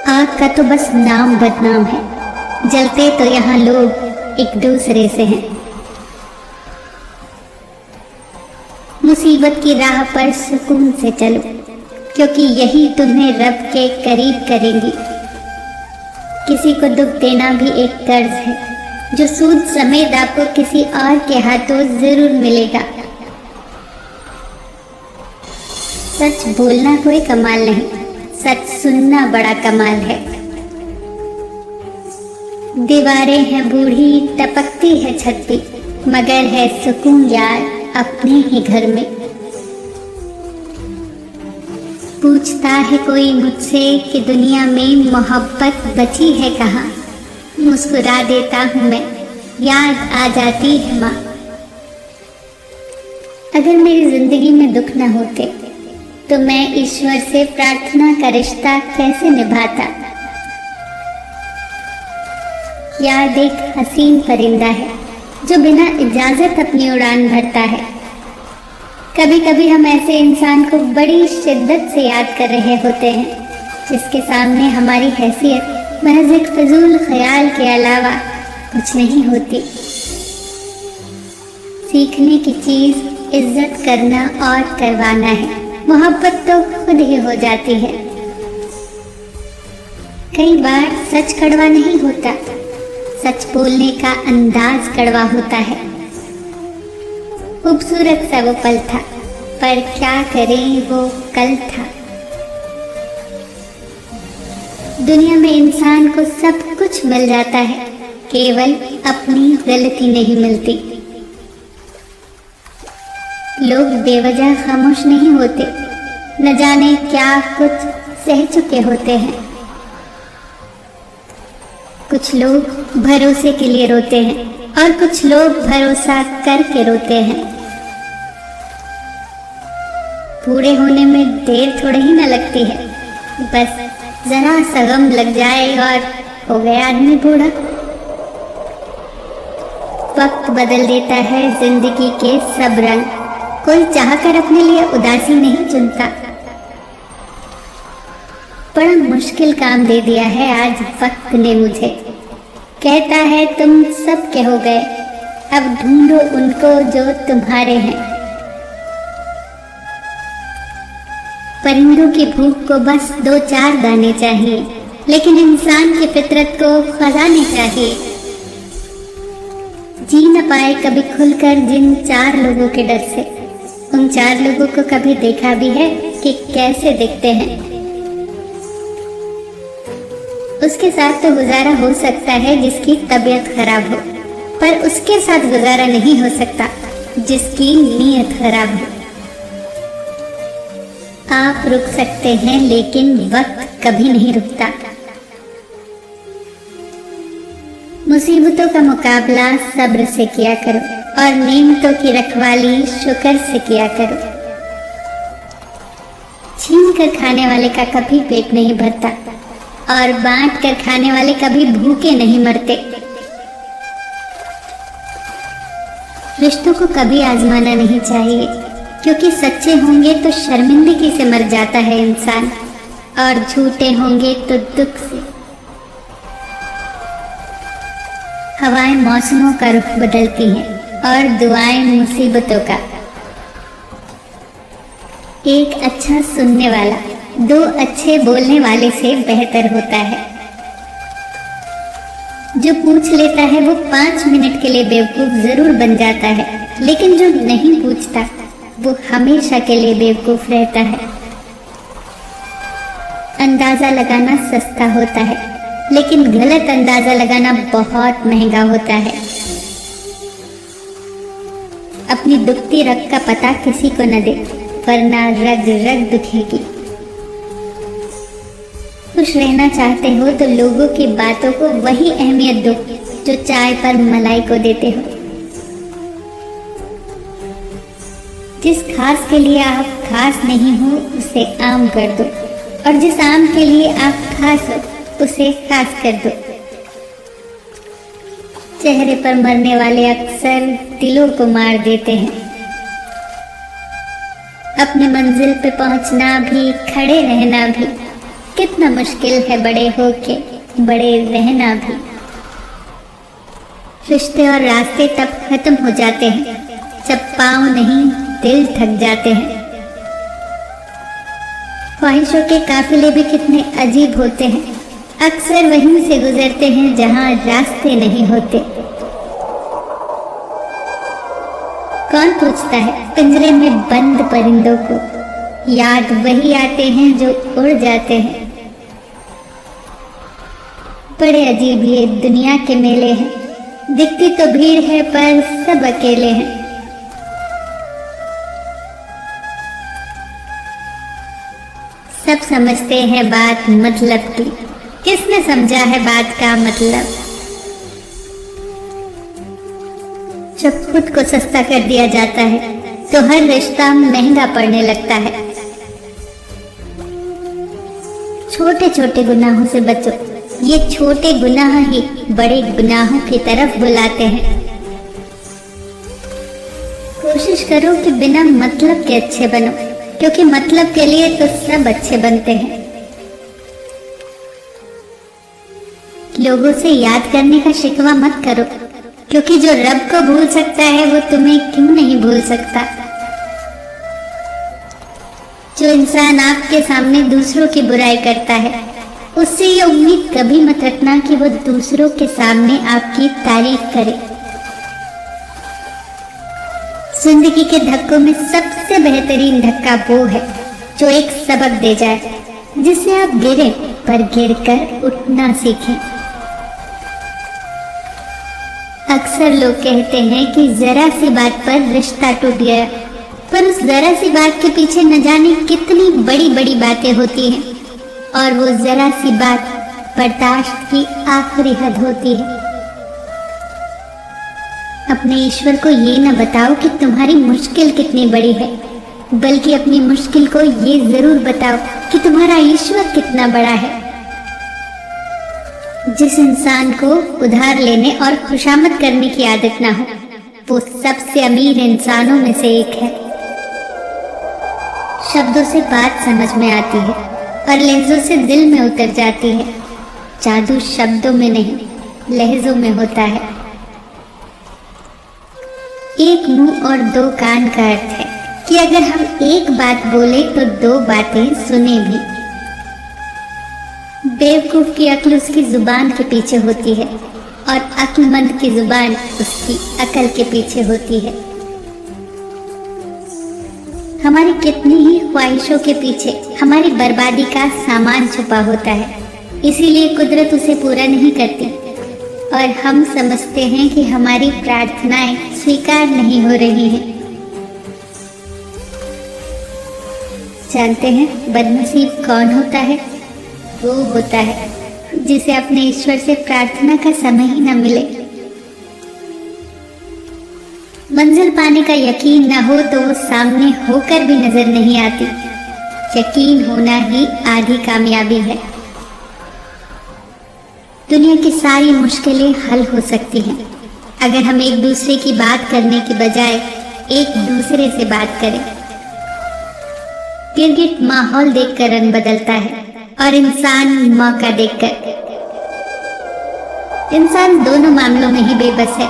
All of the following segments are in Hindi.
आग का तो बस नाम बदनाम है, जलते तो यहाँ लोग एक दूसरे से हैं। मुसीबत की राह पर सुकून से चलो, क्योंकि यही तुम्हें रब के करीब करेंगी। किसी को दुख देना भी एक कर्ज है, जो सूद समेत आपको किसी और के हाथों जरूर मिलेगा। सच बोलना कोई कमाल नहीं, सच सुनना बड़ा कमाल है। दीवारें हैं बूढ़ी, टपकती है छत भी, मगर है सुकून यार अपने ही घर में। पूछता है कोई मुझसे कि दुनिया में मोहब्बत बची है कहाँ, मुस्कुरा देता हूँ मैं, याद आ जाती है माँ। अगर मेरी जिंदगी में दुख न होते तो मैं ईश्वर से प्रार्थना का रिश्ता कैसे निभाता। याद एक हसीन परिंदा है जो बिना इजाजत अपनी उड़ान भरता है। कभी कभी हम ऐसे इंसान को बड़ी शिद्दत से याद कर रहे होते हैं जिसके सामने हमारी हैसियत महज एक फजूल ख्याल के अलावा कुछ नहीं होती। सीखने की चीज इज्जत करना और करवाना है, मोहब्बत तो खुद ही हो जाती है। कई बार सच कड़वा नहीं होता, सच बोलने का अंदाज कड़वा होता है। खूबसूरत सा वो पल था, पर क्या करें वो कल था। दुनिया में इंसान को सब कुछ मिल जाता है, केवल अपनी गलती नहीं मिलती। लोग बेवजह खामोश नहीं होते, न जाने क्या कुछ सह चुके होते हैं। कुछ लोग भरोसे के लिए रोते हैं और कुछ लोग भरोसा करके रोते हैं। बूढ़े होने में देर थोड़ी ही न लगती है, बस जरा सा गम लग जाए और हो गया आदमी बूढ़ा। वक्त बदल देता है जिंदगी के सब रंग, कोई चाहकर अपने लिए उदासी नहीं चुनता। बड़ा मुश्किल काम दे दिया है आज वक्त ने मुझे, कहता है तुम सब के हो गए, अब ढूंढो उनको जो तुम्हारे हैं। परिंदों की भूख को बस 2-4 दाने चाहिए, लेकिन इंसान की फितरत को खजाने चाहिए। जी न पाए कभी खुलकर जिन 4 लोगों के डर से, उन 4 लोगों को कभी देखा भी है कि कैसे दिखते हैं। उसके साथ तो गुजारा हो सकता है जिसकी तबीयत खराब हो, पर उसके साथ गुजारा नहीं हो सकता जिसकी नीयत खराब हो। आप रुक सकते हैं लेकिन वक्त कभी नहीं रुकता। मुसीबतों का मुकाबला सब्र से किया करो और नेमतों की रखवाली शुक्र से किया करो। छीन कर खाने वाले का कभी पेट नहीं भरता और बांट कर खाने वाले कभी भूखे नहीं मरते। रिश्तों को कभी आजमाना नहीं चाहिए, क्योंकि सच्चे होंगे तो शर्मिंदगी से मर जाता है इंसान और झूठे होंगे तो दुख से। हवाएं मौसमों का रुख बदलती हैं और दुआएं मुसीबतों का। एक अच्छा सुनने वाला 2 अच्छे बोलने वाले से बेहतर होता है। जो पूछ लेता है वो 5 मिनट के लिए बेवकूफ जरूर बन जाता है, लेकिन जो नहीं पूछता वो हमेशा के लिए बेवकूफ रहता है। अंदाजा लगाना सस्ता होता है, लेकिन गलत अंदाजा लगाना बहुत महंगा होता है। अपनी दुखती रग का पता किसी को न दे, वरना रग रग दुखेगी। खुश रहना चाहते हो तो लोगों की बातों को वही अहमियत दो जो चाय पर मलाई को देते हो। जिस खास के लिए आप खास नहीं हो उसे आम कर दो, और जिस आम के लिए आप खास हो उसे खास कर दो। चेहरे पर मरने वाले अक्सर दिलों को मार देते हैं। अपने मंजिल पे पहुंचना भी, खड़े रहना भी, कितना मुश्किल है बड़े होके बड़े रहना भी। रिश्ते और रास्ते तब खत्म हो जाते हैं जब पाँव नहीं दिल थक जाते हैं। ख्वाहिशों के काफिले भी कितने अजीब होते हैं, अक्सर वहीं से गुजरते हैं जहां रास्ते नहीं होते। कौन पूछता है पिंजरे में बंद परिंदों को, याद वही आते हैं जो उड़ जाते हैं। बड़े अजीब ये दुनिया के मेले हैं, दिखती तो भीड़ है पर सब अकेले हैं। सब समझते हैं बात मतलब की, किसने समझा है बात का मतलब। जब खुद को सस्ता कर दिया जाता है तो हर रिश्ता महंगा पड़ने लगता है। छोटे छोटे गुनाहों से बचो, ये छोटे गुनाह ही बड़े गुनाहों की तरफ बुलाते हैं। कोशिश करो कि बिना मतलब के अच्छे बनो, क्योंकि मतलब के लिए तो सब अच्छे बनते हैं। लोगों से याद करने का शिकवा मत करो, क्योंकि जो रब को भूल सकता है वो तुम्हें क्यों नहीं भूल सकता। जो इंसान आपके सामने दूसरों की बुराई करता है, उससे ये उम्मीद कभी मत रखना कि वो दूसरों के सामने आपकी तारीफ करे। जिंदगी के धक्कों में सबसे बेहतरीन धक्का वो है जो एक सबक दे जाए, जिससे आप गिरे पर गिरकर उठना सीखें। अक्सर लोग कहते हैं कि जरा सी बात पर रिश्ता टूट गया, पर उस जरा सी बात के पीछे न जाने कितनी बड़ी बड़ी बातें होती हैं, और वो जरा सी बात बर्दाश्त की आखिरी हद होती है। अपने ईश्वर को ये न बताओ कि तुम्हारी मुश्किल कितनी बड़ी है, बल्कि अपनी मुश्किल को ये जरूर बताओ कि तुम्हारा ईश्वर कितना बड़ा है। जिस इंसान को उधार लेने और खुशामद करने की आदत ना हो, वो सबसे अमीर इंसानों में से एक है। शब्दों से बात समझ में आती है और लहजों से दिल में उतर जाती है। जादू शब्दों में नहीं, लहजों में होता है। एक मुंह और दो कान का अर्थ है कि अगर हम एक बात बोले तो दो बातें सुने भी। बेवकूफ की अक्ल उसकी जुबान के पीछे होती है, और अक्लमंद की जुबान उसकी अकल के पीछे होती है। हमारी कितनी ही ख्वाहिशों के पीछे हमारी बर्बादी का सामान छुपा होता है, इसीलिए कुदरत उसे पूरा नहीं करती, और हम समझते हैं कि हमारी प्रार्थनाएं स्वीकार नहीं हो रही हैं। जानते हैं बदनसीब कौन होता है? वो होता है जिसे अपने ईश्वर से प्रार्थना का समय ही न मिले। मंजिल पाने का यकीन न हो तो वो सामने होकर भी नजर नहीं आती। यकीन होना ही आधी कामयाबी है। दुनिया की सारी मुश्किलें हल हो सकती हैं अगर हम एक दूसरे की बात करने के बजाय एक दूसरे से बात करें। गिरगिट माहौल देखकर रंग बदलता है और इंसान मौका देखकर। इंसान दोनों मामलों में ही बेबस है,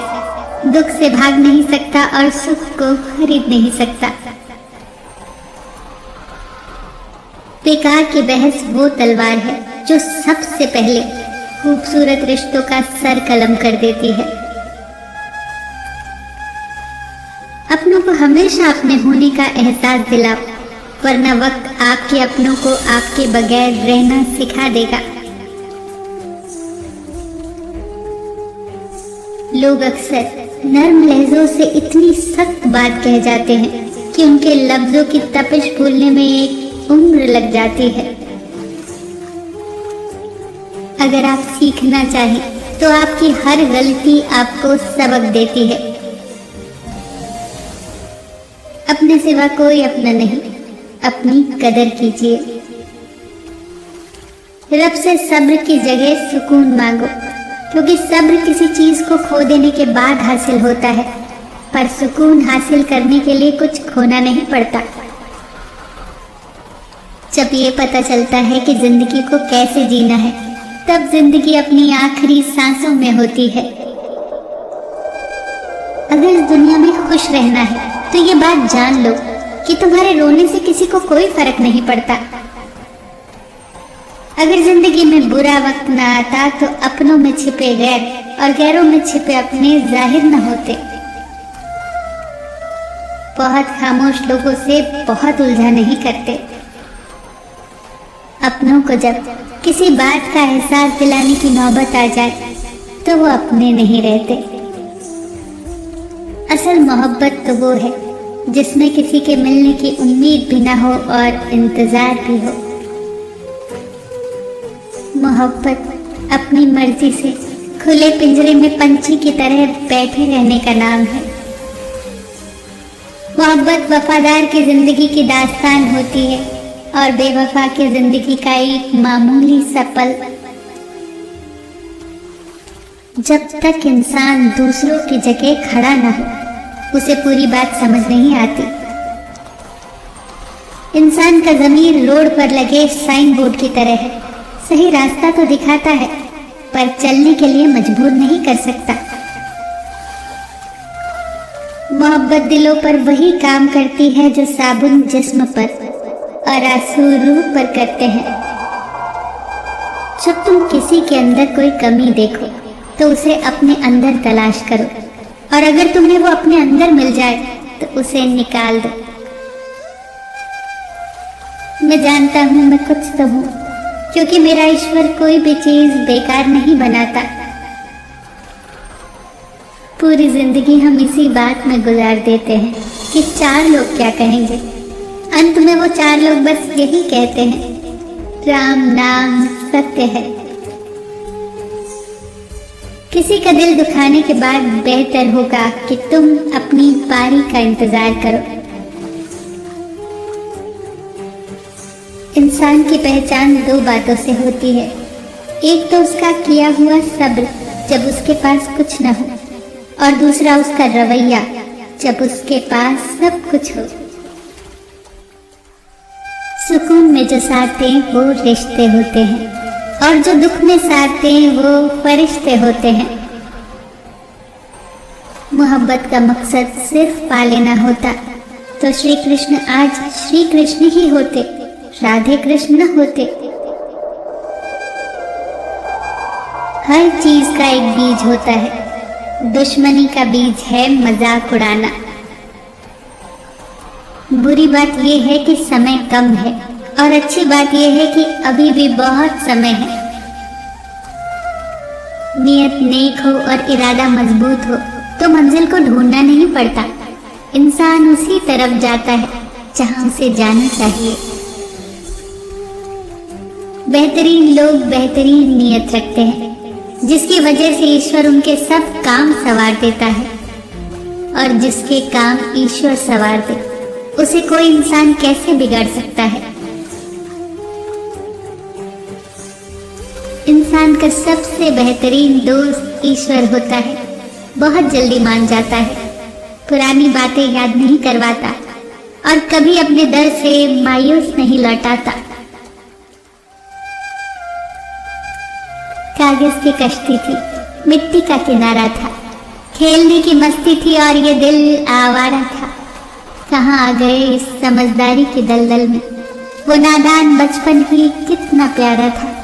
दुख से भाग नहीं सकता और सुख को खरीद नहीं सकता। बेकार की बहस वो तलवार है जो सबसे पहले खूबसूरत रिश्तों का सर कलम कर देती है। अपनों को हमेशा अपने होने का एहसास दिलाओ, वरना वक्त आपके अपनों को आपके बगैर रहना सिखा देगा। लोग अक्सर नर्म लहजों से इतनी सख्त बात कह जाते हैं कि उनके लफ्जों की तपिश भूलने में एक उम्र लग जाती है। अगर आप सीखना चाहें तो आपकी हर गलती आपको सबक देती है। अपने सिवा कोई अपना नहीं, अपनी कदर कीजिए। रब से सब्र की जगह सुकून मांगो, क्योंकि सब्र किसी चीज को खो देने के बाद हासिल होता है, पर सुकून हासिल करने के लिए कुछ खोना नहीं पड़ता। जब ये पता चलता है कि जिंदगी को कैसे जीना है, तब जिंदगी अपनी आखिरी सांसों में होती है। अगर इस दुनिया में खुश रहना है तो ये बात जान लो कि तुम्हारे रोने से किसी को कोई फर्क नहीं पड़ता। अगर जिंदगी में बुरा वक्त ना आता तो अपनों में छिपे गैर और गैरों में छिपे अपने जाहिर न होते। बहुत खामोश लोगों से बहुत उलझा नहीं करते। अपनों को जब किसी बात का एहसास दिलाने की नौबत आ जाए तो वो अपने नहीं रहते। असल मोहब्बत तो वो है जिसमें किसी के मिलने की उम्मीद भी ना हो और इंतजार भी हो। मोहब्बत अपनी मर्जी से खुले पिंजरे में पंछी की तरह बैठे रहने का नाम है। मोहब्बत वफादार की जिंदगी की दास्तान होती है और बेवफा की जिंदगी का एक मामूली सा पल। जब तक इंसान दूसरों की जगह खड़ा न हो, उसे पूरी बात समझ नहीं आती। इंसान का ज़मीर रोड पर लगे साइन बोर्ड की तरह है। सही रास्ता तो दिखाता है पर चलने के लिए मजबूर नहीं कर सकता। मोहब्बत दिलों पर वही काम करती है जो साबुन जिस्म पर और आंसू रूह पर करते हैं। जब तुम किसी के अंदर कोई कमी देखो तो उसे अपने अंदर तलाश करो, और अगर तुम्हें वो अपने अंदर मिल जाए तो उसे निकाल दो। मैं जानता हूं मैं कुछ तो हूं, क्योंकि मेरा ईश्वर कोई भी चीज बेकार नहीं बनाता। पूरी जिंदगी हम इसी बात में गुजार देते हैं कि 4 लोग क्या कहेंगे। अंत में वो 4 लोग बस यही कहते हैं, राम नाम सत्य है। किसी का दिल दुखाने के बाद बेहतर होगा कि तुम अपनी बारी का इंतजार करो। इंसान की पहचान 2 बातों से होती है। एक तो उसका किया हुआ सब्र जब उसके पास कुछ न हो, और दूसरा उसका रवैया जब उसके पास सब कुछ हो। सुकून में जो साथ दें वो रिश्ते होते हैं, और जो दुख में साथ दें वो फरिश्ते होते हैं। मोहब्बत का मकसद सिर्फ पा लेना होता तो श्री कृष्ण आज श्री कृष्ण ही होते, राधे कृष्ण न होते। हर चीज का एक बीज होता है। दुश्मनी का बीज है मजाक उड़ाना। बुरी बात यह है कि समय कम है, और अच्छी बात यह है कि अभी भी बहुत समय है। नियत नेक हो और इरादा मजबूत हो तो मंजिल को ढूंढना नहीं पड़ता। इंसान उसी तरफ जाता है जहां उसे जाना चाहिए। बेहतरीन लोग बेहतरीन नियत रखते हैं, जिसकी वजह से ईश्वर उनके सब काम संवार देता है, और जिसके काम ईश्वर संवार दे उसे कोई इंसान कैसे बिगाड़ सकता है। इंसान का सबसे बेहतरीन दोस्त ईश्वर होता है। बहुत जल्दी मान जाता है, पुरानी बातें याद नहीं करवाता, और कभी अपने दर से मायूस नहीं लौटाता। कागज की कश्ती थी, मिट्टी का किनारा था, खेलने की मस्ती थी और ये दिल आवारा था। कहाँ आ गए इस समझदारी के दलदल में। वो नादान बचपन ही कितना प्यारा था।